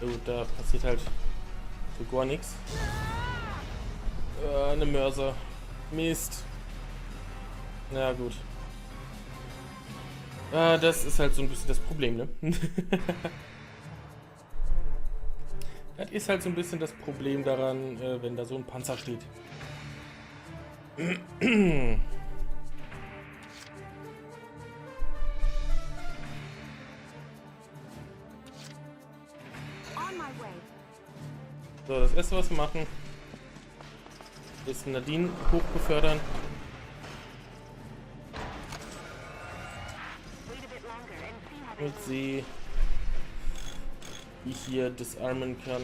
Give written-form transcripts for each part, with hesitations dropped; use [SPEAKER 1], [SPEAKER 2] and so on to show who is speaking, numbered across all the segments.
[SPEAKER 1] Gut, da passiert halt so gar nichts. Eine Mörser. Mist. Na gut. Das ist halt so ein bisschen das Problem, ne? Das ist halt so ein bisschen das Problem daran, wenn da so ein Panzer steht. So, das erste, was wir machen, ist Nadine hochbefördern. Und sie wie hier disarmen kann.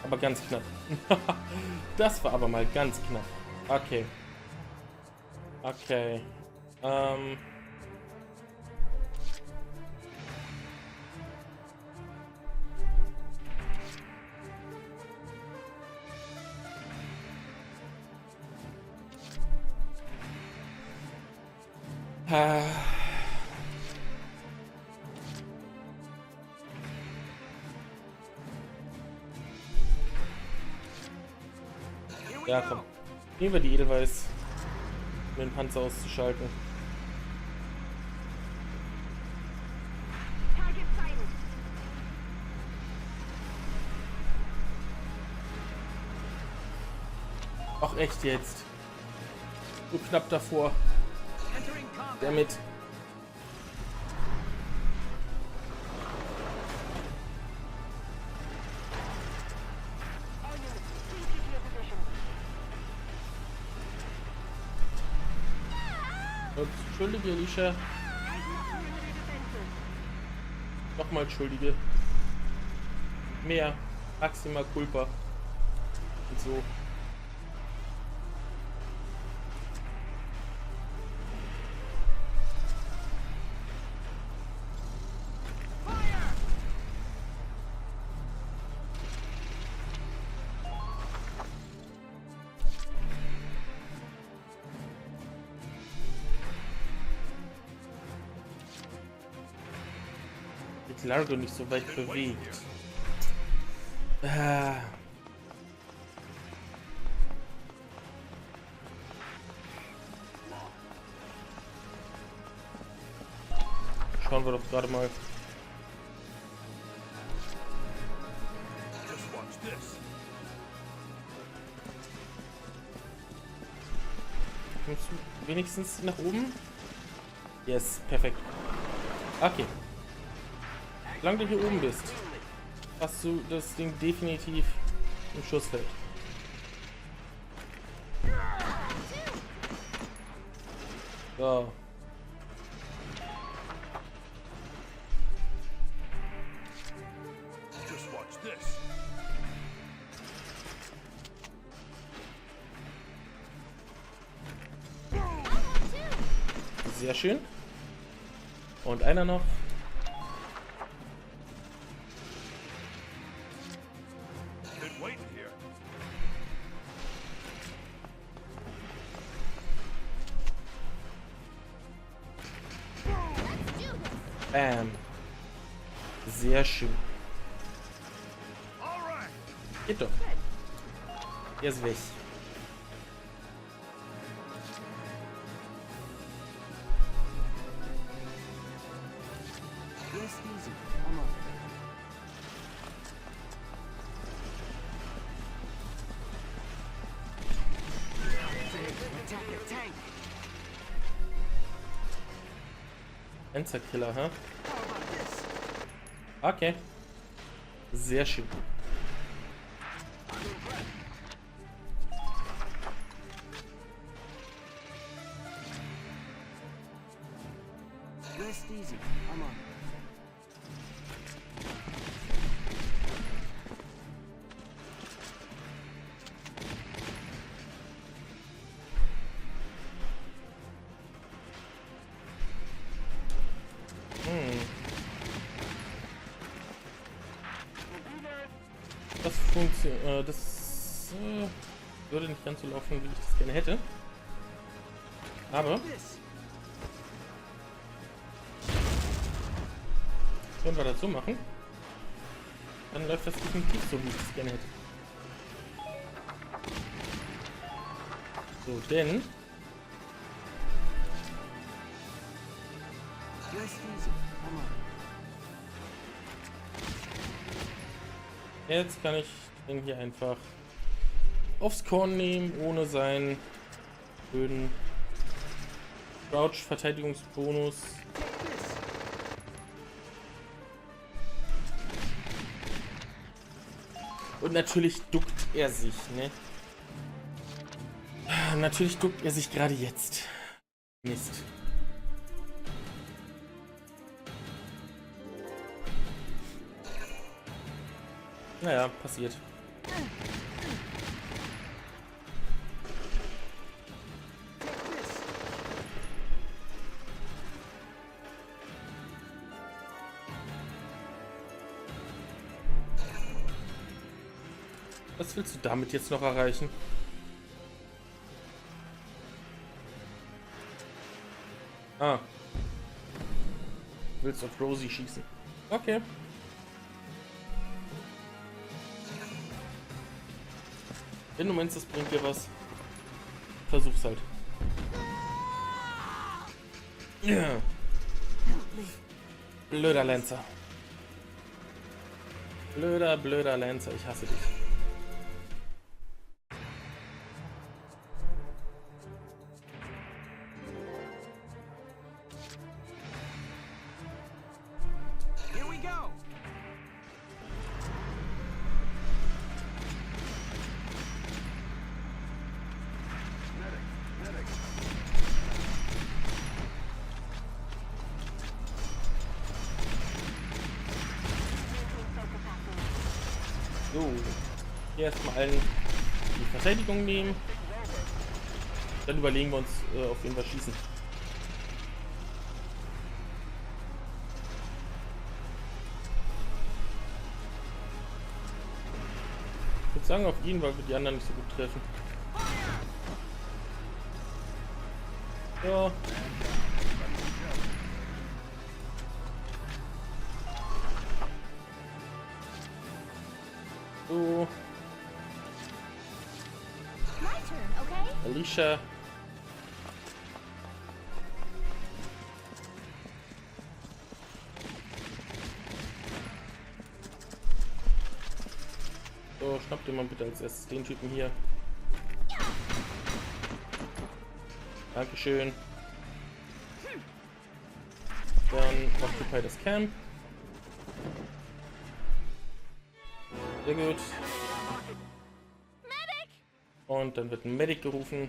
[SPEAKER 1] Aber ganz knapp. Das war aber mal ganz knapp. Okay. Okay. Ja, komm. Nehmen wir die Edelweiß, um den Panzer auszuschalten. Ach, echt jetzt? So knapp davor. Damit. Entschuldige, Alicia. Nochmal entschuldige. Mehr. Maxima culpa. Und so. Largo nicht so weit bewegt. Schauen wir doch gerade mal. Kommst du wenigstens nach oben? Yes, perfekt. Okay. Solange du hier oben bist, hast du das Ding definitiv im Schussfeld. So. Sehr schön. Und einer noch. Bam. Sehr schön. Geht doch. Er ist weg. Panzerkiller, hä? Okay. Sehr schön.
[SPEAKER 2] Rest easy. I'm on.
[SPEAKER 1] Das funktioniert. Das würde nicht ganz so laufen, wie ich das gerne hätte. Aber wenn wir das so machen, dann läuft das definitiv so, wie ich das gerne hätte. So, denn jetzt kann ich den hier einfach aufs Korn nehmen, ohne seinen blöden Crouch-Verteidigungsbonus. Und natürlich duckt er sich, ne? Natürlich duckt er sich gerade jetzt. Mist. Naja, passiert. Was willst du damit jetzt noch erreichen? Ah. Du willst auf Rosie schießen. Okay. Wenn du meinst, das bringt dir was, versuch's halt. Ja. Blöder Lancer. Blöder Lancer, ich hasse dich. So, hier erstmal allen die Verteidigung nehmen. Dann überlegen wir uns, auf wen wir schießen. Ich würde sagen auf ihn, weil wir die anderen nicht so gut treffen. So. So. Alicia. So, schnapp dir mal bitte als erstes den Typen hier. Dankeschön. Dann occupy das Camp. Sehr gut. Und dann wird ein Medic gerufen.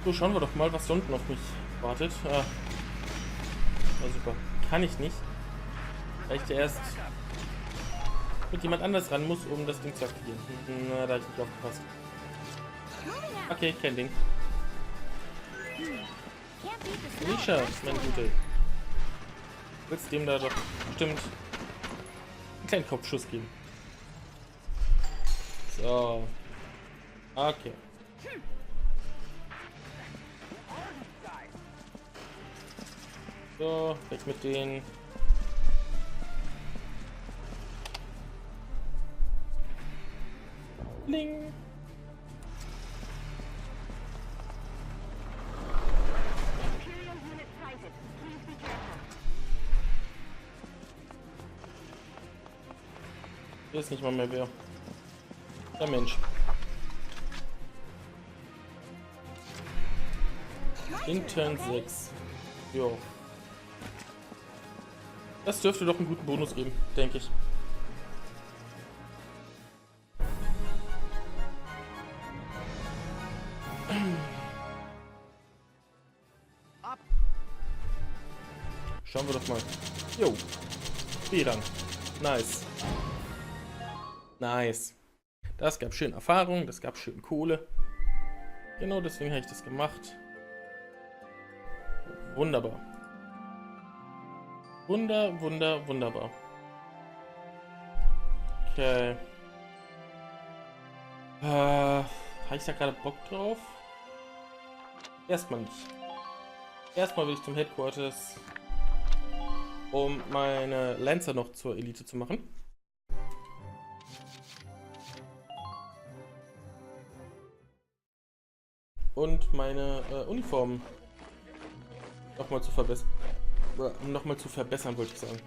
[SPEAKER 1] So, schauen wir doch mal, was da unten auf mich wartet. Ah. Na super. Kann ich nicht. Weil ich erst mit jemand anders ran muss, um das Ding zu aktivieren. Na, da habe ich nicht aufgepasst. Okay, kein Ding. Alicia, meine Gute. Du willst dem da doch bestimmt einen kleinen Kopfschuss geben. So. Okay. So, weg mit denen. Bling. Hier ist nicht mal mehr wer. Der Mensch. In Turn 6. Jo. Das dürfte doch einen guten Bonus geben, denke ich. Schauen wir doch mal. Jo. B-Rang. Nice. Nice. Das gab schön Erfahrung, das gab schön Kohle. Genau deswegen habe ich das gemacht. Wunderbar. Wunderbar. Okay. Habe ich da gerade Bock drauf? Erstmal nicht. Erstmal will ich zum Headquarters, um meine Lancer noch zur Elite zu machen. Und meine Uniform nochmal zu verbessern. Nochmal zu verbessern, wollte ich sagen.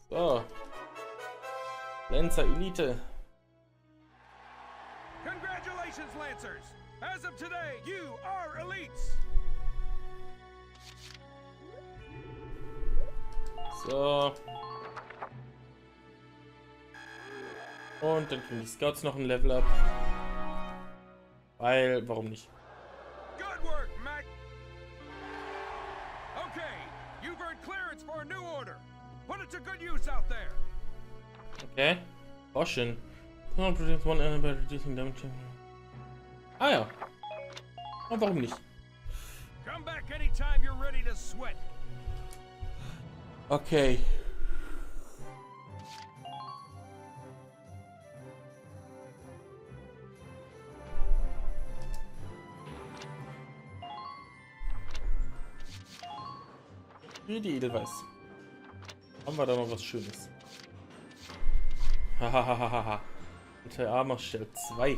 [SPEAKER 1] So. Lancer Elite.
[SPEAKER 2] Congratulations, Lancers! As of today, you are elites!
[SPEAKER 1] So. Und dann kriegen die Scouts noch ein Level up. Weil, warum nicht?
[SPEAKER 2] Good work, Mac! Okay, you've earned clearance for a new order. Put it to good use out there.
[SPEAKER 1] Okay. Caution. Ah ja. Und warum nicht?
[SPEAKER 2] Come back anytime you're ready to sweat.
[SPEAKER 1] Okay. Wie die Edelweiß. Haben wir da noch was Schönes? Hahaha. Der Armer stellt 2.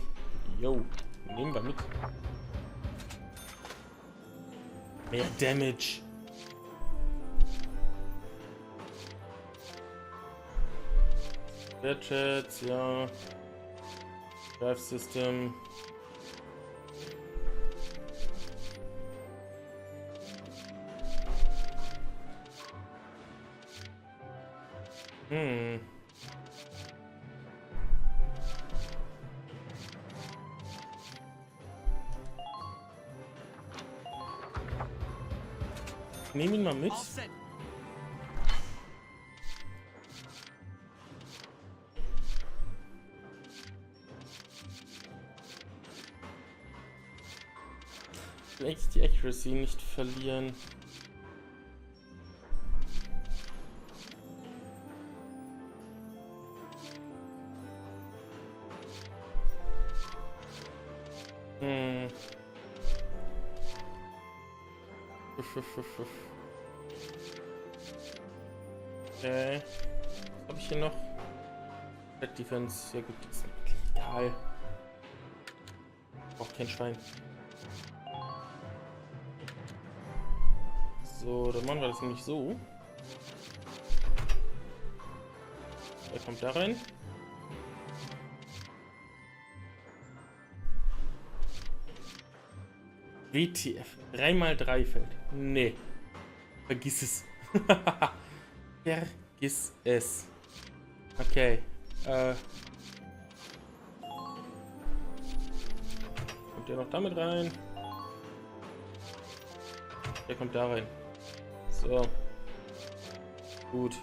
[SPEAKER 1] Yo. Nehmen wir mit. Mehr Damage. Gadgets, ja. Drive System. Nehmen ihn mal mit. Ich will eigentlich die Accuracy nicht verlieren. Okay. Was habe ich hier noch? Red Defense. Ja gut, das ist egal. Braucht kein Schwein. So, dann machen wir das nämlich so. Er kommt da rein. WTF. 3x3 Feld. Nee. Vergiss es. Vergiss es. Okay. Kommt der noch damit rein? Der kommt da rein. So. Gut.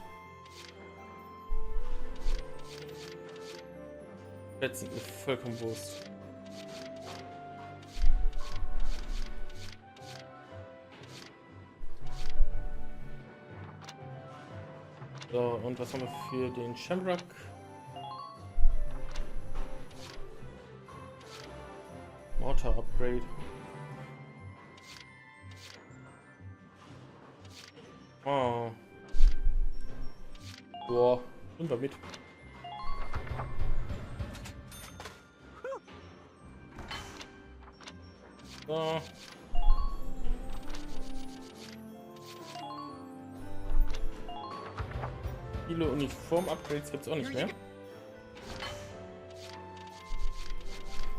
[SPEAKER 1] Jetzt sind mir vollkommen Wurst. So, und was haben wir für den Shamrock? Mortar Upgrade. Oh. Boah, nehmen wir mit. So. Viele Uniform-Upgrades gibt es auch nicht mehr.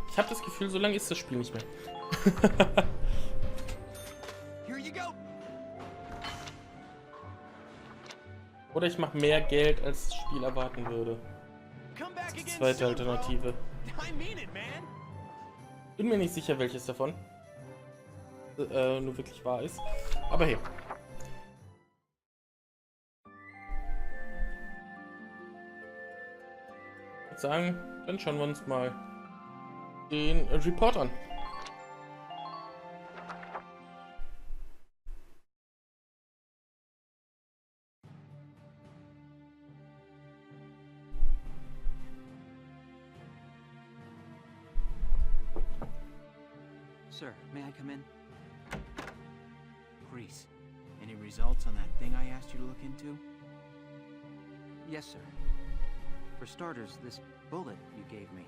[SPEAKER 1] Ich habe das Gefühl, so lange ist das Spiel nicht mehr. Oder ich mache mehr Geld, als das Spiel erwarten würde.
[SPEAKER 3] come back
[SPEAKER 1] Die
[SPEAKER 3] again
[SPEAKER 1] zweite
[SPEAKER 3] soon, bro.
[SPEAKER 1] Alternative.
[SPEAKER 3] I mean it, man.
[SPEAKER 1] Bin mir nicht sicher, welches davon nur wirklich wahr ist. Aber hey. Ich würde sagen, dann schauen wir uns mal den Report an.
[SPEAKER 4] Sir, may I come in? Grease, any results on that thing I asked you to look into? Yes, sir. For starters, this bullet you gave me.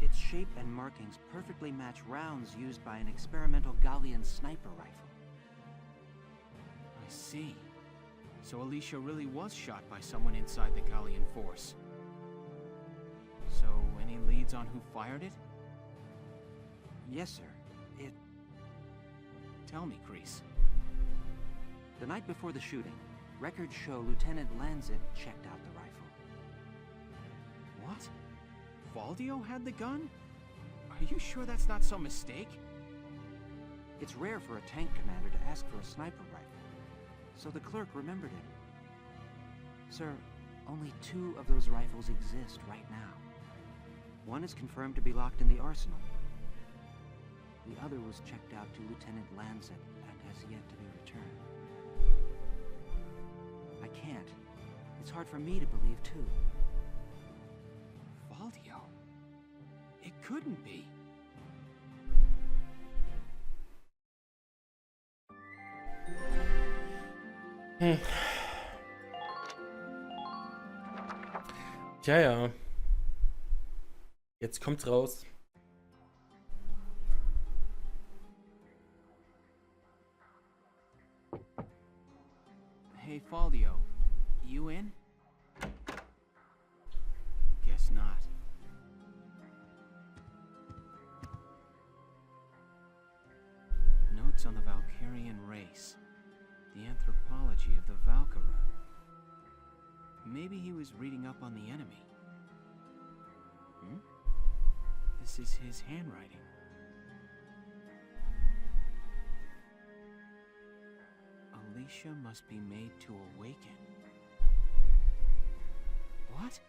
[SPEAKER 4] Its shape and markings perfectly match rounds used by an experimental Gallian sniper rifle.
[SPEAKER 3] I see. So Alicia really was shot by someone inside the Gallian force. So, any leads on who fired it?
[SPEAKER 4] Yes, sir.
[SPEAKER 3] Tell me, Grease.
[SPEAKER 4] The night before the shooting, records show Lieutenant Lanzit checked out the rifle.
[SPEAKER 3] What? Valdio had the gun? Are you sure that's not some mistake?
[SPEAKER 4] It's rare for a tank commander to ask for a sniper rifle, so the clerk remembered it. Sir, only 2 of those rifles exist right now. One is confirmed to be locked in the arsenal. The other was checked out to Lieutenant Lanzit and has yet to be returned. I can't. It's hard for me to believe, too.
[SPEAKER 3] Valdio? It couldn't be.
[SPEAKER 1] Tja, ja. Jetzt kommt's raus.
[SPEAKER 3] Hey, Valdio. You in? Guess not. Notes on the Valkyrian race. The anthropology of the Valkyra. Maybe he was reading up on the enemy. This is his handwriting. Alicia must be made to awaken. What?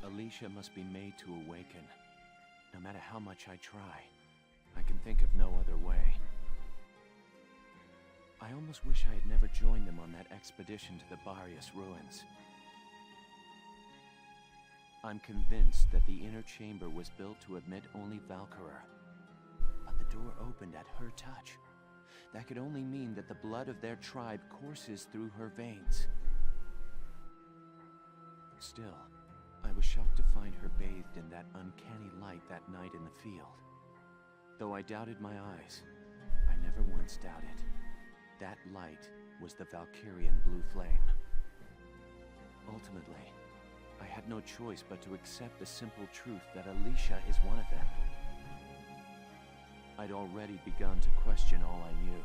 [SPEAKER 5] Alicia must be made to awaken. No matter how much I try, I can think of no other way. I almost wish I had never joined them on that expedition to the Barius ruins. I'm convinced that the inner chamber was built to admit only Valkyria. But the door opened at her touch. That could only mean that the blood of their tribe courses through her veins. Still, I was shocked to find her bathed in that uncanny light that night in the field. Though I doubted my eyes, I never once doubted. That light was the Valkyrian blue flame. Ultimately, I had no choice but to accept the simple truth that Alicia is one of them. I'd already begun to question all I knew.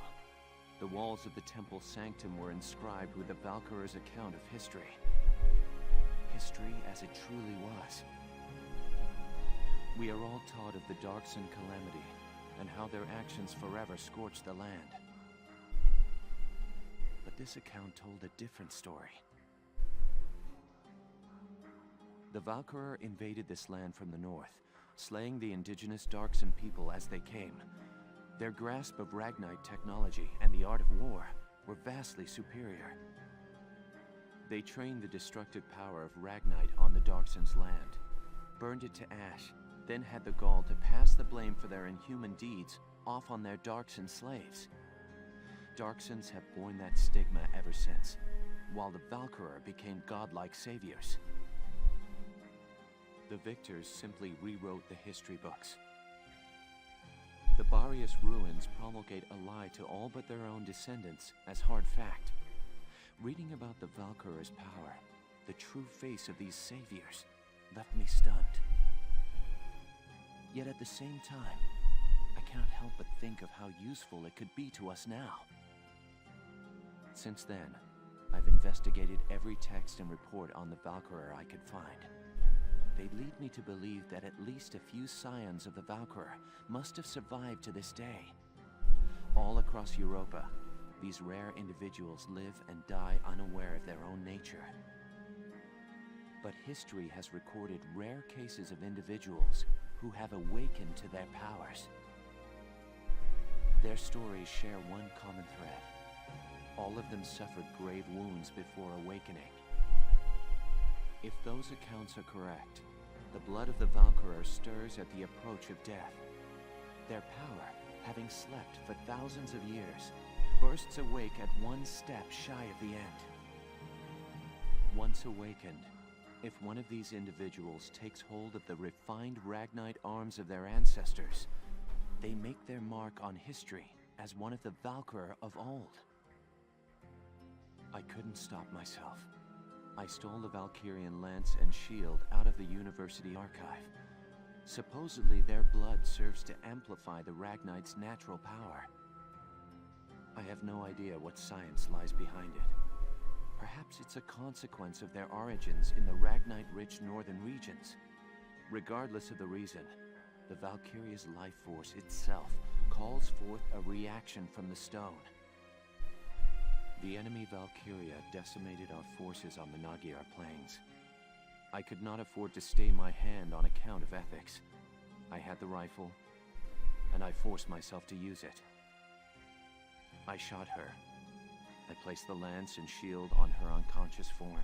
[SPEAKER 5] The walls of the temple sanctum were inscribed with the Valkyrie's account of history. History as it truly was. We are all taught of the Darkson calamity, and how their actions forever scorched the land. But this account told a different story. The Valkyrie invaded this land from the north, slaying the indigenous Darkson people as they came. Their grasp of Ragnite technology and the art of war were vastly superior. They trained the destructive power of Ragnite on the Darkson's land, burned it to ash, then had the gall to pass the blame for their inhuman deeds off on their Darkson slaves. Darksons have borne that stigma ever since, while the Valkyrie became godlike saviors. The victors simply rewrote the history books. The Barius ruins promulgate a lie to all but their own descendants as hard fact. Reading about the Valkyrie's power, the true face of these saviors, left me stunned. Yet at the same time, I cannot help but think of how useful it could be to us now. Since then, I've investigated every text and report on the Valkyria I could find. They lead me to believe that at least a few scions of the Valkyria must have survived to this day. All across Europa, these rare individuals live and die unaware of their own nature. But history has recorded rare cases of individuals who have awakened to their powers. Their stories share one common thread. All of them suffered grave wounds before awakening. If those accounts are correct, the blood of the Valkyria stirs at the approach of death. Their power, having slept for thousands of years, bursts awake at one step shy of the end. Once awakened, if one of these individuals takes hold of the refined Ragnite arms of their ancestors, they make their mark on history as one of the Valkyria of old. I couldn't stop myself. I stole the Valkyrian lance and shield out of the university archive. Supposedly their blood serves to amplify the Ragnite's natural power. I have no idea what science lies behind it. Perhaps it's a consequence of their origins in the Ragnite-rich northern regions. Regardless of the reason, the Valkyria's life force itself calls forth a reaction from the stone. The enemy Valkyria decimated our forces on the Magyar plains. I could not afford to stay my hand on account of ethics. I had the rifle, and I forced myself to use it. I shot her. I placed the lance and shield on her unconscious form.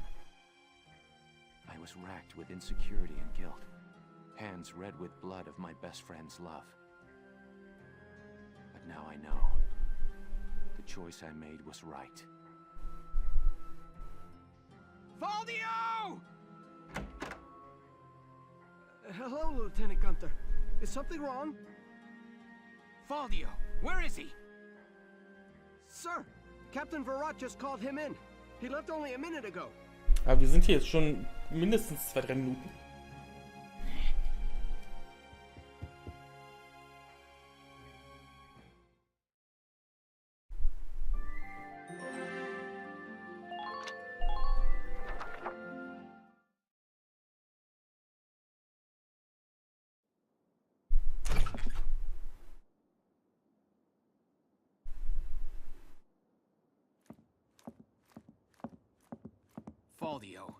[SPEAKER 5] I was racked with insecurity and guilt, hands red with blood of my best friend's love. But now I know. The choice I made was right.
[SPEAKER 3] Valdio!
[SPEAKER 6] Hello, Lieutenant Gunther. Is something wrong?
[SPEAKER 3] Valdio, where is he?
[SPEAKER 6] Sir, Captain Verat just called him in. He left only a minute ago.
[SPEAKER 1] Aber wir sind hier jetzt schon mindestens 2-3 Minuten.
[SPEAKER 3] Valdio,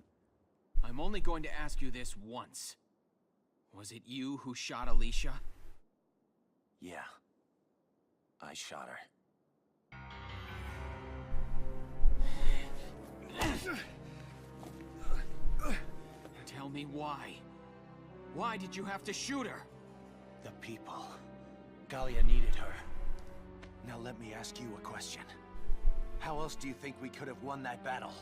[SPEAKER 3] I'm only going to ask you this once. Was it you who shot Alicia?
[SPEAKER 5] Yeah. I shot her.
[SPEAKER 3] Tell me why. Why did you have to shoot her?
[SPEAKER 5] The people. Gallia needed her. Now let me ask you a question. How else do you think we could have won that battle?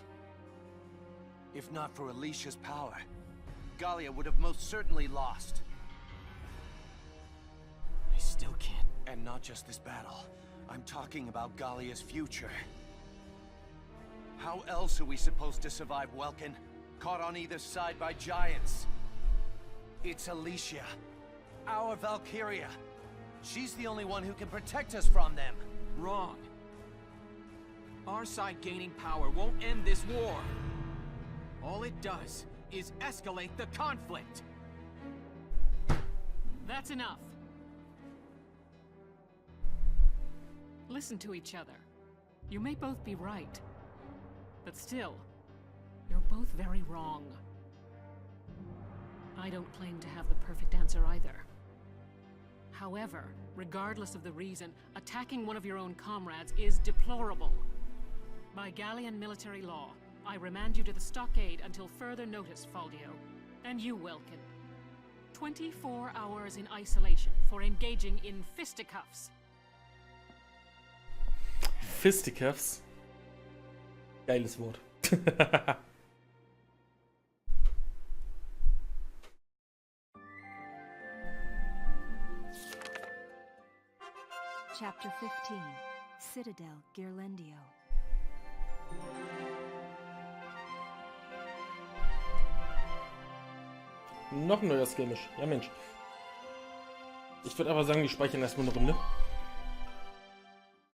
[SPEAKER 5] If not for Alicia's power, Gallia would have most certainly lost.
[SPEAKER 3] I still can't.
[SPEAKER 5] And not just this battle. I'm talking about Gallia's future. How else are we supposed to survive Welkin? Caught on either side by giants. It's Alicia. Our Valkyria. She's the only one who can protect us from them.
[SPEAKER 3] Wrong. Our side gaining power won't end this war. All it does is escalate the conflict.
[SPEAKER 7] That's enough. Listen to each other. You may both be right, but still, you're both very wrong. I don't claim to have the perfect answer either. However, regardless of the reason, attacking one of your own comrades is deplorable. By Gallian military law, I remand you to the stockade until further notice, Valdio. And you, Welkin. 24 hours in isolation for engaging in fisticuffs.
[SPEAKER 1] Fisticuffs. Geiles Wort.
[SPEAKER 8] Chapter 15, Citadel Ghirlandaio.
[SPEAKER 1] Noch ein neuer Skirmish. Ja, Mensch. Ich würde aber sagen, wir speichern erstmal eine Runde.